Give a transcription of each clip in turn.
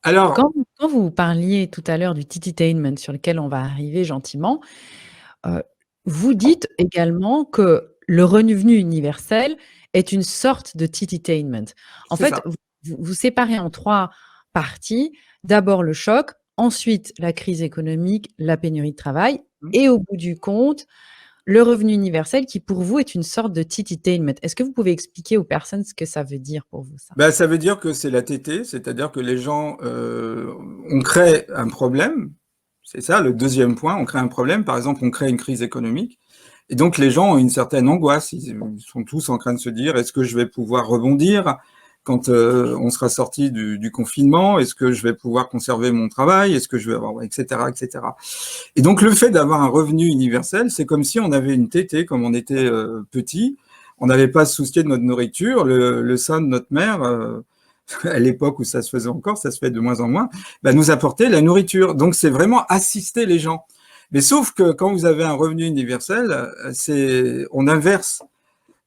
Alors, Quand vous parliez tout à l'heure du tititainment sur lequel on va arriver gentiment, heu, vous dites également que le revenu universel est une sorte de tititainment. En c'est fait, ça. vous séparez en 3 parties. D'abord le choc, ensuite la crise économique, la pénurie de travail Mmh. et au bout du compte, le revenu universel qui pour vous est une sorte de tititainment. Est-ce que vous pouvez expliquer aux personnes ce que ça veut dire pour vous ça? Bah, ça veut dire que c'est la tétée, c'est-à-dire que les gens, on crée un problème, c'est ça le deuxième point, on crée un problème, par exemple, on crée une crise économique, et donc les gens ont une certaine angoisse, ils sont tous en train de se dire: «Est-ce que je vais pouvoir rebondir quand, on sera sorti du confinement? Est-ce que je vais pouvoir conserver mon travail? Est-ce que je vais avoir» et cetera, et cetera. Et donc le fait d'avoir un revenu universel, c'est comme si on avait une tétée, comme on était, petit, on n'avait pas à se soucier de notre nourriture, le sein de notre mère, à l'époque où ça se faisait encore, ça se fait de moins en moins, bah, nous apportait la nourriture. Donc c'est vraiment assister les gens. Mais sauf que quand vous avez un revenu universel, on inverse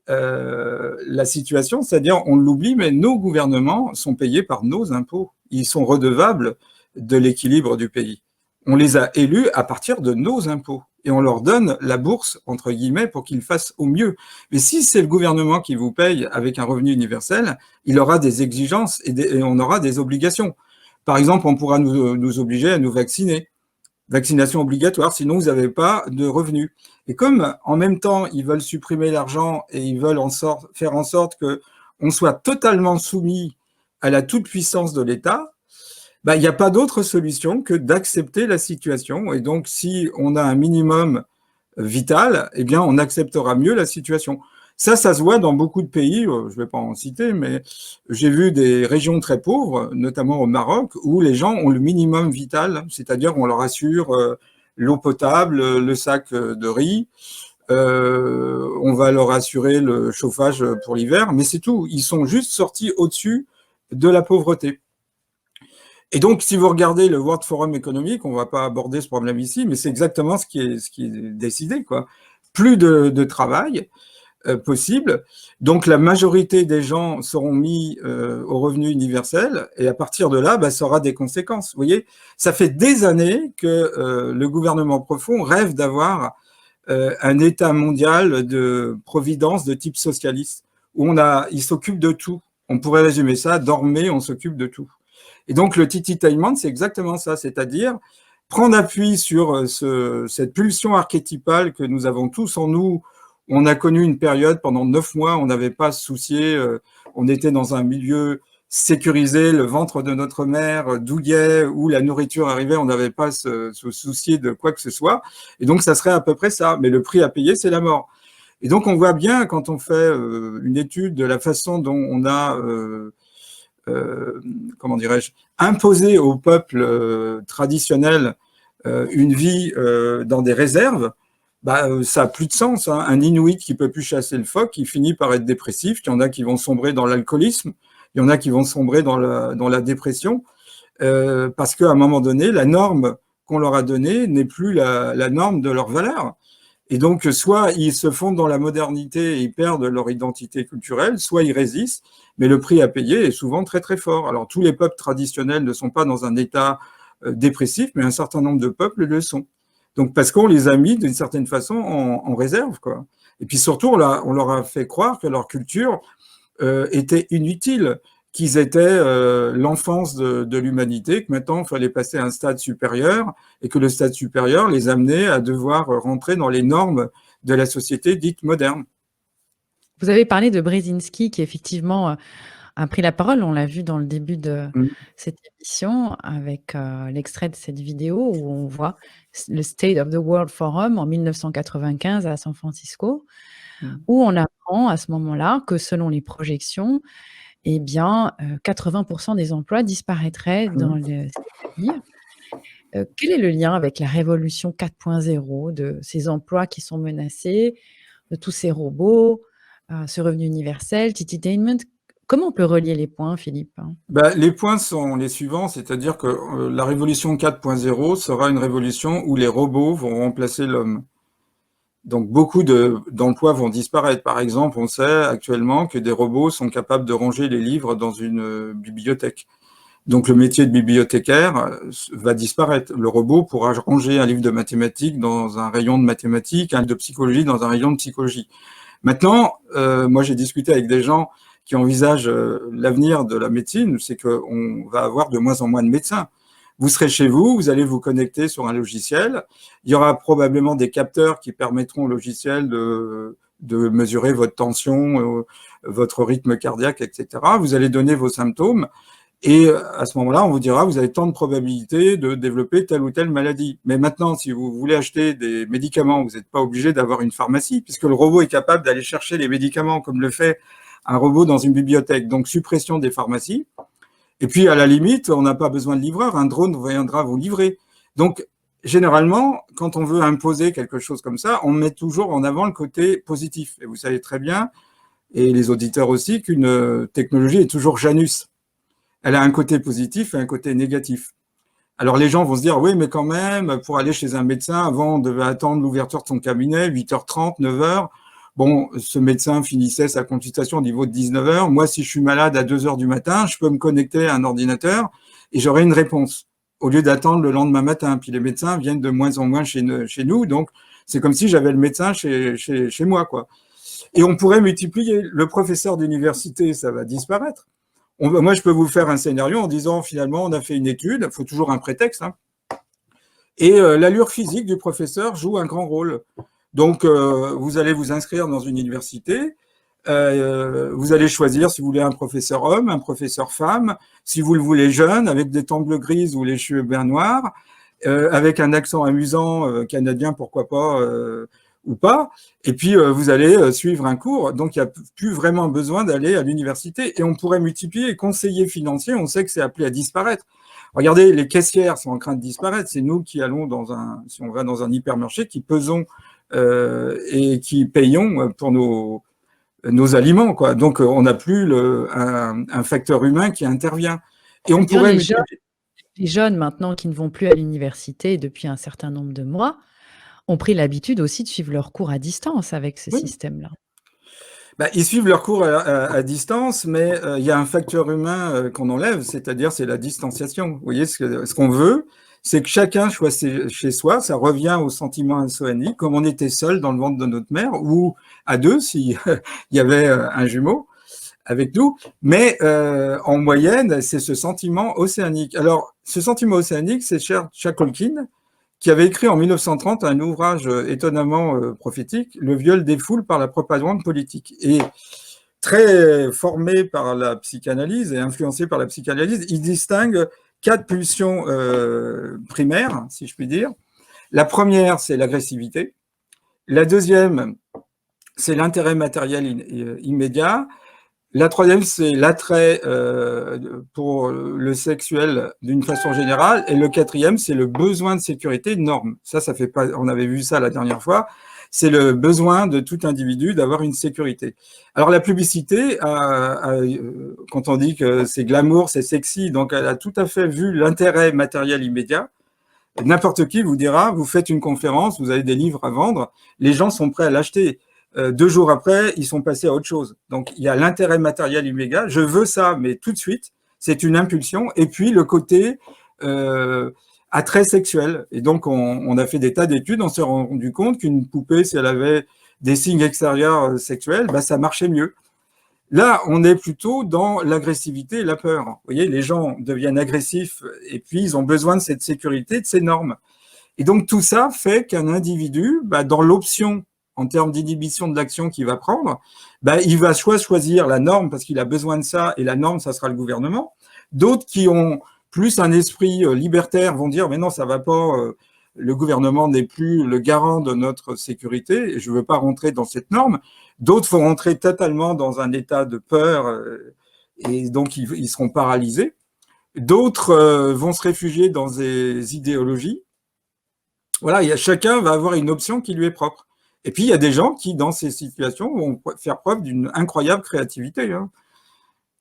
la situation, c'est-à-dire on l'oublie, mais nos gouvernements sont payés par nos impôts. Ils sont redevables de l'équilibre du pays. On les a élus à partir de nos impôts et on leur donne la bourse, entre guillemets, pour qu'ils fassent au mieux. Mais si c'est le gouvernement qui vous paye avec un revenu universel, il aura des exigences et on aura des obligations. Par exemple, on pourra nous obliger à nous vacciner. Vaccination obligatoire, sinon vous n'avez pas de revenus. Et comme en même temps, ils veulent supprimer l'argent et ils veulent faire en sorte qu'on soit totalement soumis à la toute-puissance de l'État, bah, il n'y a pas d'autre solution que d'accepter la situation. Et donc, si on a un minimum vital, eh bien, on acceptera mieux la situation. Ça se voit dans beaucoup de pays, je ne vais pas en citer, mais j'ai vu des régions très pauvres, notamment au Maroc, où les gens ont le minimum vital, c'est-à-dire on leur assure l'eau potable, le sac de riz, on va leur assurer le chauffage pour l'hiver, mais c'est tout. Ils sont juste sortis au-dessus de la pauvreté. Et donc, si vous regardez le World Forum économique, on ne va pas aborder ce problème ici, mais c'est exactement ce qui est décidé, quoi. Plus de travail possible. Donc, la majorité des gens seront mis au revenu universel, et à partir de là, bah, ça aura des conséquences. Vous voyez, ça fait des années que le gouvernement profond rêve d'avoir un État mondial de providence de type socialiste, où il s'occupe de tout. On pourrait résumer ça, dormez, on s'occupe de tout. Et donc, le tititaillement, c'est exactement ça, c'est-à-dire prendre appui sur cette pulsion archétypale que nous avons tous en nous. On a connu une période pendant 9 mois, on n'avait pas à se soucier, on était dans un milieu sécurisé, le ventre de notre mère douillait, où la nourriture arrivait, on n'avait pas à se soucier de quoi que ce soit. Et donc, ça serait à peu près ça. Mais le prix à payer, c'est la mort. Et donc, on voit bien, quand on fait une étude de la façon dont on a comment dirais-je, imposer au peuple traditionnel une vie dans des réserves, bah, ça a plus de sens. Hein. Un Inuit qui peut plus chasser le phoque, il finit par être dépressif. Il y en a qui vont sombrer dans l'alcoolisme, il y en a qui vont sombrer dans la dépression, parce qu'à un moment donné, la norme qu'on leur a donnée n'est plus la norme de leur valeur. Et donc, soit ils se fondent dans la modernité et ils perdent leur identité culturelle, soit ils résistent, mais le prix à payer est souvent très très fort. Alors, tous les peuples traditionnels ne sont pas dans un état dépressif, mais un certain nombre de peuples le sont. Donc, parce qu'on les a mis d'une certaine façon en réserve, quoi. Et puis surtout, on leur a fait croire que leur culture était inutile, qu'ils étaient l'enfance de l'humanité, que maintenant il fallait passer à un stade supérieur et que le stade supérieur les amenait à devoir rentrer dans les normes de la société dite moderne. Vous avez parlé de Brzezinski qui effectivement, a pris la parole. On l'a vu dans le début de Mm. cette émission avec, l'extrait de cette vidéo où on voit le State of the World Forum en 1995 à San Francisco, Mm. où on apprend à ce moment-là que selon les projections, eh bien, 80 des emplois disparaîtraient dans Mm. ces pays. Quel est le lien avec la révolution 4.0 de ces emplois qui sont menacés, de tous ces robots, ce revenu universel, Tititainment? Comment on peut relier les points, Philippe? Bah, les points sont les suivants, c'est-à-dire que la révolution 4.0 sera une révolution où les robots vont remplacer l'homme. Donc beaucoup d'emplois vont disparaître. Par exemple, on sait actuellement que des robots sont capables de ranger les livres dans une bibliothèque. Donc le métier de bibliothécaire va disparaître. Le robot pourra ranger un livre de mathématiques dans un rayon de mathématiques, un livre de psychologie dans un rayon de psychologie. Maintenant, moi j'ai discuté avec des gens qui envisagent l'avenir de la médecine, c'est qu'on va avoir de moins en moins de médecins. Vous serez chez vous, vous allez vous connecter sur un logiciel. Il y aura probablement des capteurs qui permettront au logiciel de mesurer votre tension, votre rythme cardiaque, etc. Vous allez donner vos symptômes. Et à ce moment-là, on vous dira, vous avez tant de probabilités de développer telle ou telle maladie. Mais maintenant, si vous voulez acheter des médicaments, vous n'êtes pas obligé d'avoir une pharmacie, puisque le robot est capable d'aller chercher les médicaments, comme le fait un robot dans une bibliothèque. Donc, suppression des pharmacies. Et puis, à la limite, on n'a pas besoin de livreur, un drone viendra vous livrer. Donc, généralement, quand on veut imposer quelque chose comme ça, on met toujours en avant le côté positif. Et vous savez très bien, et les auditeurs aussi, qu'une technologie est toujours Janus. Elle a un côté positif et un côté négatif. Alors les gens vont se dire, oui, mais quand même, pour aller chez un médecin, avant, on devait attendre l'ouverture de son cabinet, 8h30, 9h. Bon, ce médecin finissait sa consultation au niveau de 19h. Moi, si je suis malade à 2h du matin, je peux me connecter à un ordinateur et j'aurai une réponse, au lieu d'attendre le lendemain matin. Puis les médecins viennent de moins en moins chez nous, donc c'est comme si j'avais le médecin chez moi, quoi. Et on pourrait multiplier. Le professeur d'université, ça va disparaître. Moi, je peux vous faire un scénario en disant, finalement, on a fait une étude, il faut toujours un prétexte, hein, et l'allure physique du professeur joue un grand rôle. Donc, vous allez vous inscrire dans une université, vous allez choisir si vous voulez un professeur homme, un professeur femme, si vous le voulez jeune, avec des tempes grises ou les cheveux bien noirs, avec un accent amusant, canadien, pourquoi pas, ou pas, et puis vous allez suivre un cours, donc il n'y a plus vraiment besoin d'aller à l'université, et on pourrait multiplier. Conseiller financier, on sait que c'est appelé à disparaître. Regardez, les caissières sont en train de disparaître, c'est nous qui allons si on va dans un hypermarché, qui pesons et qui payons pour nos aliments, quoi. Donc on n'a plus un facteur humain qui intervient. Et on pourrait les jeunes maintenant qui ne vont plus à l'université depuis un certain nombre de mois ont pris l'habitude aussi de suivre leurs cours à distance avec ce système-là. Bah, ils suivent leurs cours à distance, mais il y a un facteur humain qu'on enlève, c'est-à-dire c'est la distanciation. Vous voyez, ce qu'on veut, c'est que chacun soit chez soi, ça revient au sentiment insoanique, comme on était seul dans le ventre de notre mère, ou à deux, s'il y avait un jumeau avec nous, mais en moyenne, c'est ce sentiment océanique. Alors, ce sentiment océanique, c'est Tolkien, qui avait écrit en 1930 un ouvrage étonnamment prophétique, Le viol des foules par la propagande politique. Et très formé par la psychanalyse et influencé par la psychanalyse, il distingue 4 pulsions primaires, si je puis dire. La première, c'est l'agressivité. La deuxième, c'est l'intérêt matériel immédiat. La troisième, c'est l'attrait pour le sexuel d'une façon générale. Et le quatrième, c'est le besoin de sécurité de normes. Ça fait pas, on avait vu ça la dernière fois. C'est le besoin de tout individu d'avoir une sécurité. Alors la publicité, quand on dit que c'est glamour, c'est sexy, donc elle a tout à fait vu l'intérêt matériel immédiat. N'importe qui vous dira, vous faites une conférence, vous avez des livres à vendre, les gens sont prêts à l'acheter. 2 jours après, ils sont passés à autre chose. Donc, il y a l'intérêt matériel immédiat. Je veux ça, mais tout de suite, c'est une impulsion. Et puis, le côté attrait sexuel. Et donc, on a fait des tas d'études. On s'est rendu compte qu'une poupée, si elle avait des signes extérieurs sexuels, bah, ça marchait mieux. Là, on est plutôt dans l'agressivité et la peur. Vous voyez, les gens deviennent agressifs et puis ils ont besoin de cette sécurité, de ces normes. Et donc, tout ça fait qu'un individu, bah, dans l'option en termes d'inhibition de l'action qu'il va prendre, bah, il va soit choisir la norme parce qu'il a besoin de ça, et la norme, ça sera le gouvernement. D'autres qui ont plus un esprit libertaire vont dire, mais non, ça va pas, le gouvernement n'est plus le garant de notre sécurité, et je veux pas rentrer dans cette norme. D'autres vont rentrer totalement dans un état de peur, et donc ils seront paralysés. D'autres vont se réfugier dans des idéologies. Voilà, chacun va avoir une option qui lui est propre. Et puis, il y a des gens qui, dans ces situations, vont faire preuve d'une incroyable créativité. Hein.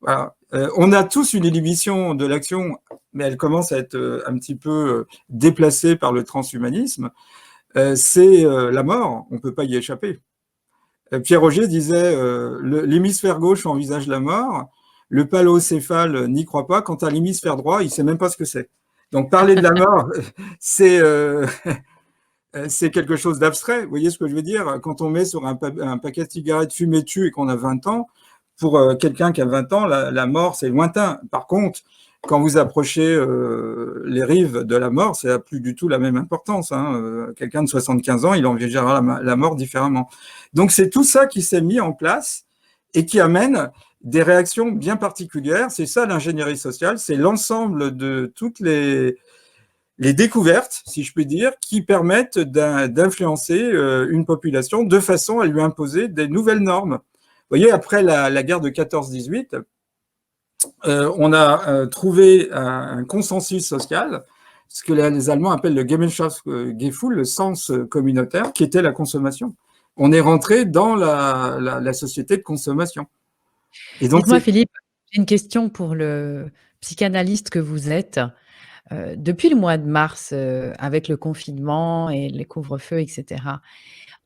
Voilà. On a tous une inhibition de l'action, mais elle commence à être un petit peu déplacée par le transhumanisme. C'est la mort, on ne peut pas y échapper. Pierre Roger disait l'hémisphère gauche envisage la mort, Le palocéphale n'y croit pas. Quant à l'hémisphère droit, il ne sait même pas ce que c'est. Donc parler de la mort, c'est c'est quelque chose d'abstrait. Vous voyez ce que je veux dire? Quand on met sur un paquet de cigarettes fumé dessus et qu'on a 20 ans, pour quelqu'un qui a 20 ans, la mort, c'est lointain. Par contre, quand vous approchez les rives de la mort, ça n'a plus du tout la même importance. Hein. Quelqu'un de 75 ans, il envisagera la mort différemment. Donc c'est tout ça qui s'est mis en place et qui amène des réactions bien particulières. C'est ça l'ingénierie sociale, c'est l'ensemble de toutes les découvertes, si je puis dire, qui permettent d'influencer une population de façon à lui imposer des nouvelles normes. Vous voyez, après la guerre de 14-18, on a trouvé un consensus social, ce que les Allemands appellent le Gemeinschaftsgefühl, le sens communautaire, qui était la consommation. On est rentré dans la société de consommation. Et donc, dites-moi, Philippe, j'ai une question pour le psychanalyste que vous êtes. Depuis le mois de mars, avec le confinement et les couvre-feux, etc.,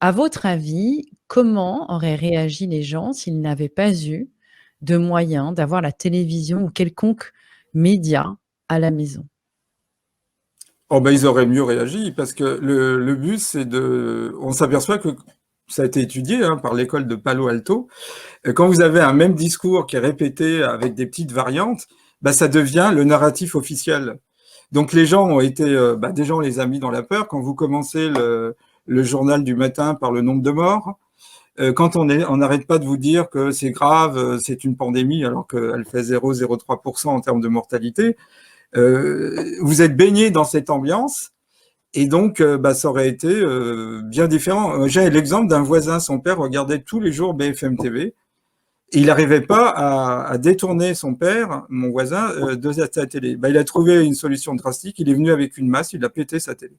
à votre avis, comment auraient réagi les gens s'ils n'avaient pas eu de moyens d'avoir la télévision ou quelconque média à la maison? Oh ben, ils auraient mieux réagi parce que le but, c'est de... On s'aperçoit que ça a été étudié hein, par l'école de Palo Alto. Quand vous avez un même discours qui est répété avec des petites variantes, bah, ça devient le narratif officiel. Donc les gens ont été... des gens les a mis dans la peur. Quand vous commencez le journal du matin par le nombre de morts, quand on n'arrête pas de vous dire que c'est grave, c'est une pandémie, alors qu'elle fait 0,03% en termes de mortalité, vous êtes baigné dans cette ambiance, et donc ça aurait été bien différent. J'ai l'exemple d'un voisin, son père regardait tous les jours BFM TV, et il n'arrivait pas à détourner son père, mon voisin, de sa télé. Il a trouvé une solution drastique, il est venu avec une masse, il a pété sa télé.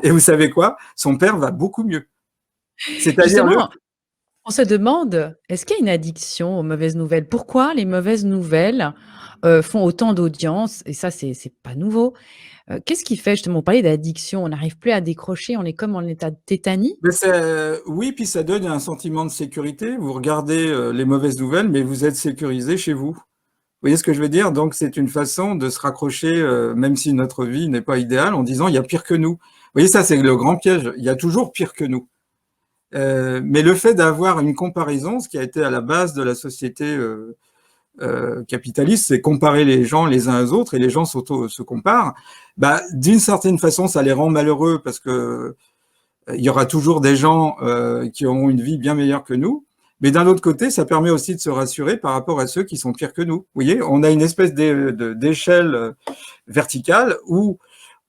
Et vous savez quoi? Son père va beaucoup mieux. C'est-à-dire on se demande, est-ce qu'il y a une addiction aux mauvaises nouvelles? Pourquoi les mauvaises nouvelles font autant d'audience? Et ça, c'est pas nouveau. Qu'est-ce qui fait, justement, on parlait d'addiction, on n'arrive plus à décrocher, on est comme en état de tétanie? Oui, puis ça donne un sentiment de sécurité. Vous regardez les mauvaises nouvelles, mais vous êtes sécurisé chez vous. Vous voyez ce que je veux dire? Donc c'est une façon de se raccrocher, même si notre vie n'est pas idéale, en disant il y a pire que nous. Vous voyez, ça c'est le grand piège. Il y a toujours pire que nous. Mais le fait d'avoir une comparaison, ce qui a été à la base de la société capitaliste, c'est comparer les gens les uns aux autres, et les gens se comparent. D'une certaine façon, ça les rend malheureux parce que il y aura toujours des gens qui auront une vie bien meilleure que nous. Mais d'un autre côté, ça permet aussi de se rassurer par rapport à ceux qui sont pires que nous. Vous voyez, on a une espèce d'échelle verticale où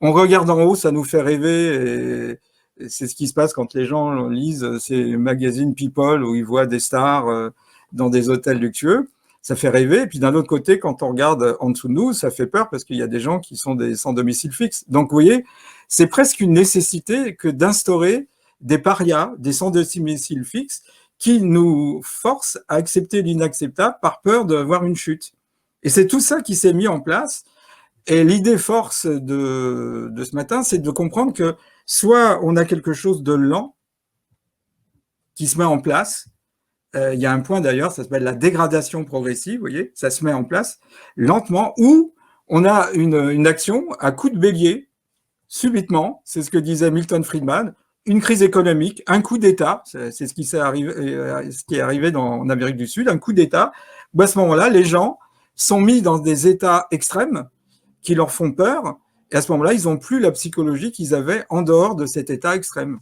on regarde en haut, ça nous fait rêver. Et c'est ce qui se passe quand les gens lisent ces magazines People où ils voient des stars dans des hôtels luxueux. Ça fait rêver. Et puis d'un autre côté, quand on regarde en dessous de nous, ça fait peur parce qu'il y a des gens qui sont sans domicile fixe. Donc, vous voyez, c'est presque une nécessité que d'instaurer des parias, des sans domicile fixe, qui nous forcent à accepter l'inacceptable par peur d'avoir une chute. Et c'est tout ça qui s'est mis en place. Et l'idée force de ce matin, c'est de comprendre que soit on a quelque chose de lent qui se met en place. Il y a un point d'ailleurs, ça s'appelle la dégradation progressive, vous voyez, ça se met en place lentement, ou on a une action à coup de bélier, subitement, c'est ce que disait Milton Friedman, une crise économique, un coup d'État, c'est ce qui est arrivé en Amérique du Sud, un coup d'État, où à ce moment-là, les gens sont mis dans des états extrêmes qui leur font peur, et à ce moment-là, ils n'ont plus la psychologie qu'ils avaient en dehors de cet état extrême.